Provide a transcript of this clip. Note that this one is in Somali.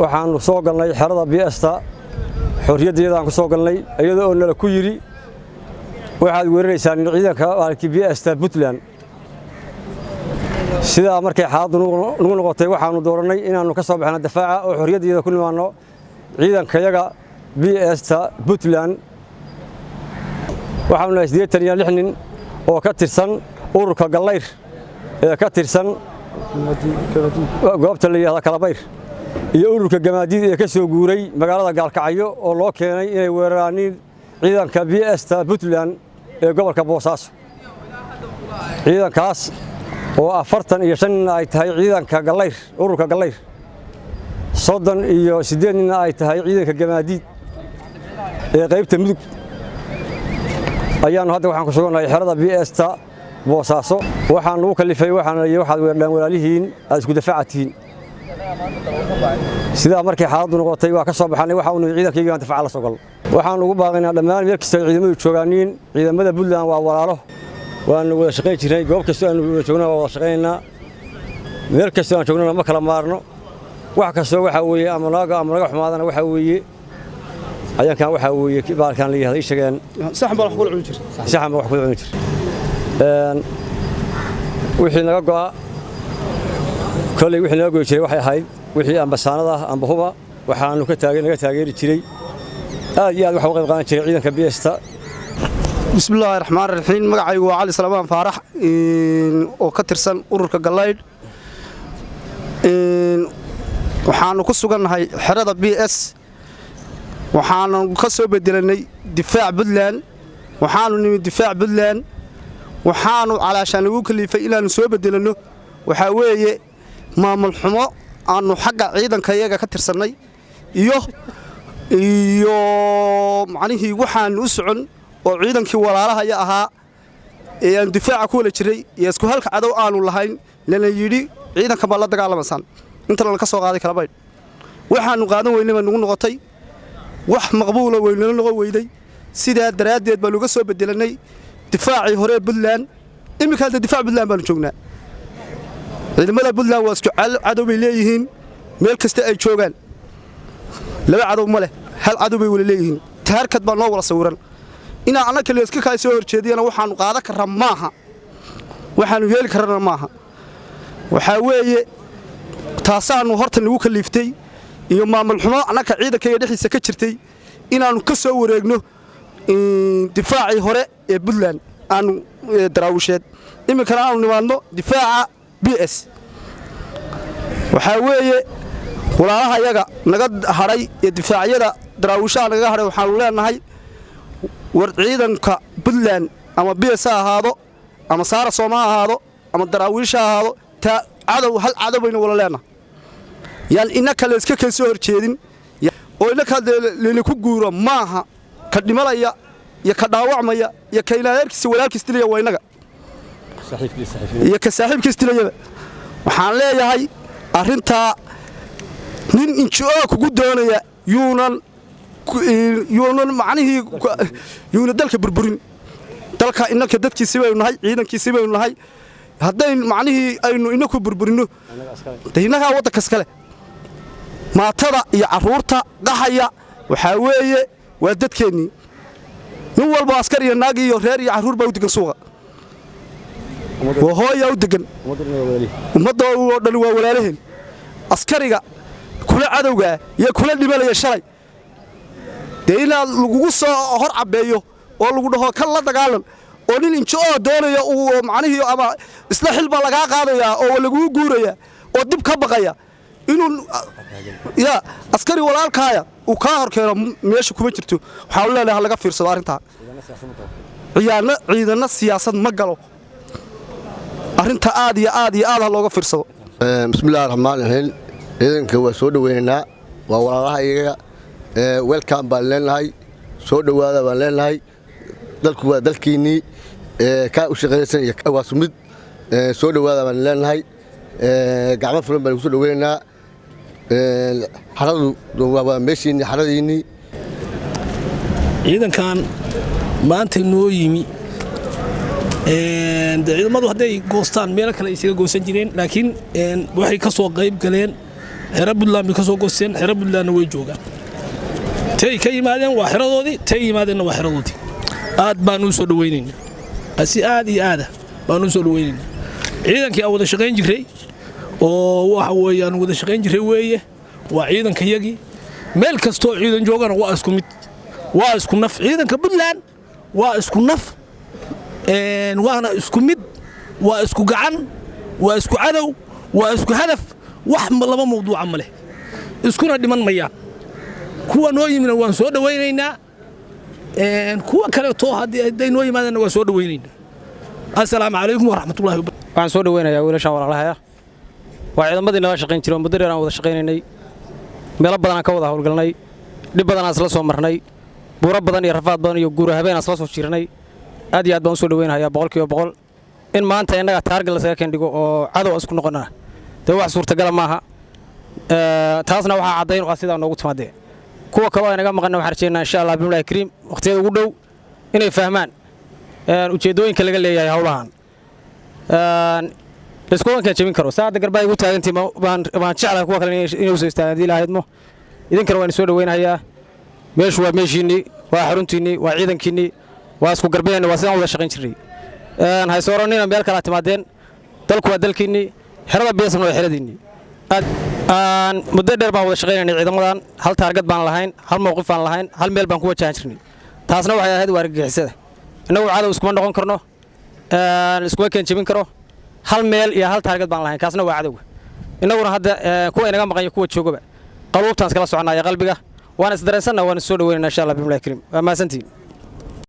waxaanu soo galnay xerada BSta xorriyadeedaan ku soo galnay iyadoo nala ku yiri waxaad weeraraysaan ciidanka BSta Puntland sida markay xaaladu nagu noqotay waxaanu dooranay inaanu ka soo baxno difaaca oo xorriyadeeda ku nimaano ciidankayaga BSta Puntland waxaanu nahay 86 nin oo ka tirsan ururka Gallayr ee ka tirsan goobta la yiraahdo Kalabayr iyo ururka Gamaadiid ee ka soo guuray magaalada Gaalkacyo oo loo keenay inay weeraraan ciidanka BSta Puntland ee gobolka Boosaaso ciidankaas oo 45 ay tahay ciidanka Gallayr ururka Gallayr 38 ay tahay ciidanka Gamaadiid ee qaybta mudug ayaanu hadda waxaan ku suganahay xerada BSta Boosaaso waxaan ugu kalifay waxaad weeraraan walaalihiin aad isku difaacatiin sida markay xaaladu noqotay waa ka soo baxnay waxaanu ciidankayga difaac la soo gal waxaan ugu baaqaynaa dhammaan meel kasta ciidamadu joogaaniin ciidamada Puntland waa walaalo waanu wada shaqayn jirnay goob kasta aanu wada joognaa wada shaqaynaa meel kasta aan joognaa ma kala maarno wax kasta waxa weeye ama naga xumaadana waxa weeye ayaankan waxa weeye baalkan la yiraahdo ishageen saxan baa wax ku cun jir saxan baa wax ku cun jir wixii naga go'a kolay wixii naga go'ay jiray waxay ahayd wixii ambasaanada amba huba waxaanu ka taageeri jiray aad iyo aad wax uga qayb qaadan jiray ciidanka BSta bismillaahir rahmaanir rahiim magacaygu waa Cali Salmaan Faarax oo ka tirsan ururka Gallayr waxaanu ku sugannahay xerada BS waxaanu ka soo bedelanay difaac Puntland waxaanu nimid difaac Puntland waxaanu calaashan ugu kalifay inaanu soo bedelano waxa weeye maamul xumo aanu xagga ciidankayaga ka tirsanay iyo macnihii waxaanu u socon oo ciidankii walaalaha ahaa ee aan difaaca ku wala jiray iyo isku halka cadow aanu lahayn lana yiri ciidanka baa la dagaalamaysan inta la ka soo qaaday Kalabayr waxaanu qaadan weynay nagu noqotay wax maqbuul ah weynana noqon weyday sida daraadeed baa laga soo bedelanay difaaci hore Puntland imika difaac Puntland baan joognaa ciidamada Puntland waa isku cadow bay leeyihiin meel kasta ay joogaan laba cadow ma leh hal cadow bay wala leeyihiin taarkad baa noo wala sawiran ina anaka la iska kaasoo horjeediyana waxaanu qaada karaa maaha waxaanu yeeli karana maaha waxa weeye taasaanu horta nagu kaliftay iyo maamul xumo anaka ciidankayga dhixiisa ka jirtay inaanu ka soo wareegno difaaci hore ee Puntland aanu daraawusheed imika aanu nimaadno difaaca BS waxa weeye walaalaha yaga naga haray ee difaacyada daraawushaha naga haray waxaanu leenahay war ciidanka Puntland ama BS ahaado ama Saara Soomaa ahaado ama daraawisha ahaado ta cadow hal cadow bayna wala leenahay yaan inaka la iska ka soo horjeedin oo inaka leena ku guuro maaha ka dhimalaya iyo ka dhaawacmaya iyo ka ilaaheerkiisa walaalkiisa dilaya waa inaga iyo ka saaxiibkiisa dilaya waxaan leeyahay arinta nin injoo kugu doonaya yuunan macnihii yuuna dalka burburin dalka inaka dadkiisa bay nahay ciidankiisa bay nahay haday macnihii aynu inaku burburino deeynaka wadanka iskale maatada iyo caruurta qaxaya waxa weeye waa dadkeeni nin walba askar iyo naag iyo reer iyo caruur baa u degan suuqa hooyo u degan ummadda oo dhan waa walaalaheen askariga kula cadowga iyo kula dhimalaya shalay deena lagu soo hor cabeeyo oo lagu dhaho kan la dagaalan oo nin injoo doonaya uu macnihii ama isla xilba laga qaadaya oo lagu guuraya oo dib ka baqaya inuu ya askari walaalkaaya uu ka horkeeno meesha kuma jirto waxa uu leeyahay laga fiirsado arinta ciidana siyaasad ma galo arinta aad iyo aad looga fiirsado bismillaahir rahmaanir rahiim ciidanka waa soo dhaweynaa waa walaalaha iyaga welcome baan leenahay soo dhawaada baan leenahay dalku waa dalkiinii ka u shaqeynaysan iyo waa sumid soo dhawaada baan leenahay gacmo furan baan soo dhaweynaa xaradu waa meeshiini xaradiini ciidankan maanta noo yimi ciidamadu hadday goostaan meel kale isaga goosan jireen laakiin waxay ka soo qayb galeen xero Puntland bay ka soo goosteen xero Puntlandna way joogaan tay ka yimaadeen waa xeradoodii tay yimaadeenna waa xeradoodii aad baan u soo dhaweynaynaa asi aad iyo aad baan u soo dhaweynaynaa ciidankii aan wada shaqayn jiray oo waxa weeyaan wada shaqayn jiray weeye waa ciidankayagii meel kastoo ciidan joogana waa isku mid waa isku naf ciidanka Puntland waa isku naf waana isku mid waa isku gacan waa isku cadow waa isku hadaf wax laba mawduuc ma leh iskuna dhiman mayaan kuwa noo yimina waan soo dhaweynaynaa kuwa kale too haddii noo yimaadana waan soo dhaweynaynaa assalaamu calaykum waraxmatullaahi wabarakaatuh waxaan soo dhaweynayaa wiilashan walaalahaya waa ciidamadii nala shaqayn jiray oo muddo dheer aan wada shaqaynaynay meelo badan aan ka wada howlgalnay dhib badan aan isla soo marnay buuro badan iyo rafaad badan iyo guur habeen aan isla soo jirnay aad iyo aad baan u soo dhaweynayaa 100% in maanta innaga taarget la saga kendhigo oo cadow isku noqonaa de wax suurtagal maaha taasna waxa cadeyn oo sida noogu timaadee kuwa kale oo inaga maqan waxaan rajaynayaa insha Allah billahi kariim waqtiyada ugu dhow inay fahmaan ujeedooyinka laga leeyahay hawlahan iskuwanka jabin karo saada garbay ugu taagantii baan jeclahay kuwa kale inay soo istaagaan ilaahaydmo idinkana waan soo dhaweynayaa meeshu waa meeshiini waa xaruntiini waa ciidankiini waa isku garbeen waa sidaan wada shaqayn jiray hay sooranina meel kala timaadeen dalku waa dalkiini xerada beesna waa xeradiini muddo dheer baan wada shaqaynaynay ciidamadan hal taarget baan lahayn hal mowqif aan lahayn hal meel baan ku wajahan jirnay taasna waxay ahayd waargixisada inagu cadow iskuma noqon karno iskuma keen jabin karo hal meel iyo hal taarget baan lahayn kaasna waa cadowga inaguna hadda kuwa inaga maqan iyo kuwa joogaba qaluubtaan kala soconaya qalbiga waan isdareensanaa waan soo dhaweynaynaa insha Allah billahi kariim waa maasantiin